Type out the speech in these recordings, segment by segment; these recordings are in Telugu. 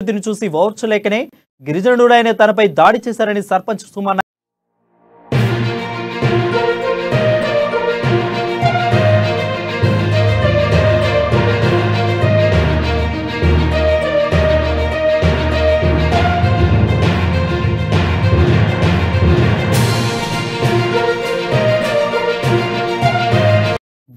అభివృద్ధిని చూసి ఓర్చలేకనే గిరిజనుడైన తనపై దాడి చేశారని సర్పంచ్ సుమన్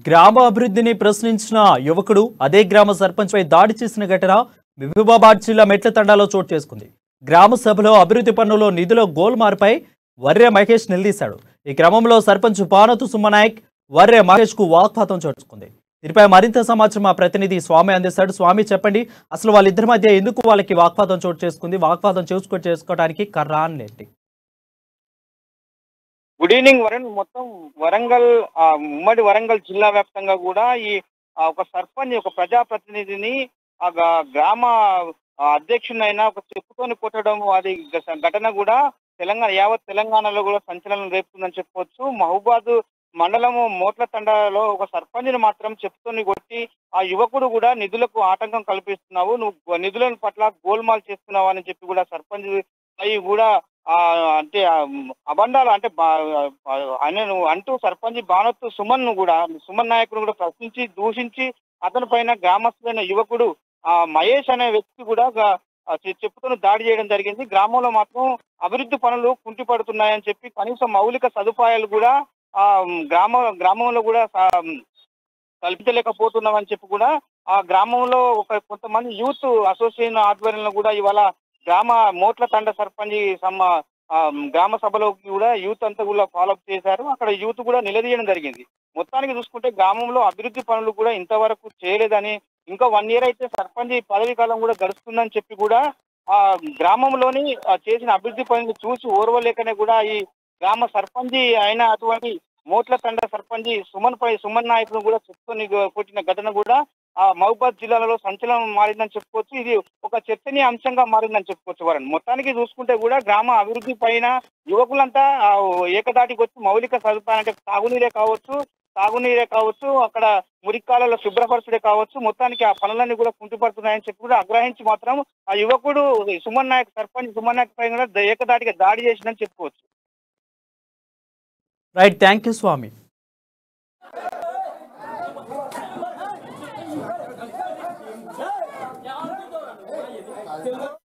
గ్రామ అభివృద్ధిని ప్రశ్నించిన యువకుడు అదే గ్రామ సర్పంచ్ పై దాడి చేసిన ఘటన మహబూబాబాద్ జిల్లా మెట్ల తండాలో చోటు చేసుకుంది. గ్రామ సభలో అభివృద్ధి పనుల్లో నిధుల గోల్మార్పై వర్రె మహేష్ నిలదీశాడు. ఈ క్రమంలో సర్పంచ్ పానతు సుమ్మనాయక్ వర్రె మహేష్ కు వాగ్వాదం చోటుకుంది. దీనిపై మరింత సమాచారం మా ప్రతినిధి స్వామి అందిస్తాడు. స్వామి, చెప్పండి, అసలు వాళ్ళిద్దరి మధ్య ఎందుకు వాళ్ళకి వాగ్వాదం చోటు చేసుకుంది? వాగ్వాదం చేసుకోవడానికి కారణం ఏంటి? Good evening Varun. మొత్తం వరంగల్ ఉమ్మడి వరంగల్ జిల్లా వ్యాప్తంగా కూడా ఈ ఒక సర్పంచ్ ఒక ప్రజాప్రతినిధిని గ్రామ అధ్యక్షునైనా ఒక చెప్పుకొని కొట్టడం అది ఘటన కూడా యావత్ తెలంగాణలో కూడా సంచలనం రేపుతుందని చెప్పుకోవచ్చు. మహబూబాద్ మండలము మోట్ల తండాలో ఒక సర్పంచ్ని మాత్రం చెప్పుకొని కొట్టి ఆ యువకుడు కూడా నిధులకు ఆటంకం కల్పిస్తున్నావు, నువ్వు నిధుల పట్ల గోల్మాల్ చేస్తున్నావు అని చెప్పి కూడా సర్పంచ్ అవి కూడా అంటే అబండాలు అంటే ఆయన అంటూ సర్పంచ్ బానత్తు సుమన్ నాయకుడు కూడా ప్రశ్నించి దూషించి అతని పైన గ్రామస్తులైన యువకుడు మహేష్ అనే వ్యక్తి కూడా చెప్పుతూ దాడి చేయడం జరిగింది. గ్రామంలో మాత్రం అభివృద్ధి పనులు కుంటిపడుతున్నాయని చెప్పి కనీసం మౌలిక సదుపాయాలు కూడా గ్రామంలో కూడా కల్పించలేకపోతున్నామని చెప్పి కూడా ఆ గ్రామంలో కొంతమంది యూత్ అసోసియేషన్ ఆధ్వర్యంలో కూడా ఇవాళ గ్రామ మోట్ల తండ సర్పంచ్ గ్రామ సభలోకి కూడా యూత్ అంతా కూడా ఫాలోఅప్ చేశారు. అక్కడ యూత్ కూడా నిలదీయడం జరిగింది. మొత్తానికి చూసుకుంటే గ్రామంలో అభివృద్ధి పనులు కూడా ఇంతవరకు చేయలేదని, ఇంకా 1 year అయితే సర్పంచ్ పదవీ కాలం కూడా గడుస్తుందని చెప్పి కూడా ఆ గ్రామంలోని చేసిన అభివృద్ధి పనులు చూసి ఓర్వలేకనే కూడా ఈ గ్రామ సర్పంచ్ అయిన అటువంటి మోట్ల తండ సర్పంచ్ సుమన్ నాయకులు కూడా చెప్పుకొని కొట్టిన ఘటన కూడా మహబూబాద్ జిల్లాలో సంచలనం మారిందని చెప్పుకోవచ్చు. ఇది ఒక చర్చనీయ అంశంగా మారిందని చెప్పుకోవచ్చు వరుణ్. మొత్తానికి చూసుకుంటే కూడా గ్రామ అభివృద్ధి పైన యువకులంతా ఏకదాటికి వచ్చి మౌలిక సదుపాయాలు అంటే తాగునీరే కావచ్చు, అక్కడ మురికాలలో శుభ్రపరచుడే కావచ్చు, మొత్తానికి ఆ పనులన్నీ కూడా కుంటుపడుతున్నాయని చెప్పి కూడా ఆగ్రహించి మాత్రం ఆ యువకుడు సర్పంచ్ సుమన్ నాయక్ పైన కూడా ఏకదాటిగా దాడి చేసిందని చెప్పుకోవచ్చు. Right, thank you Swamy.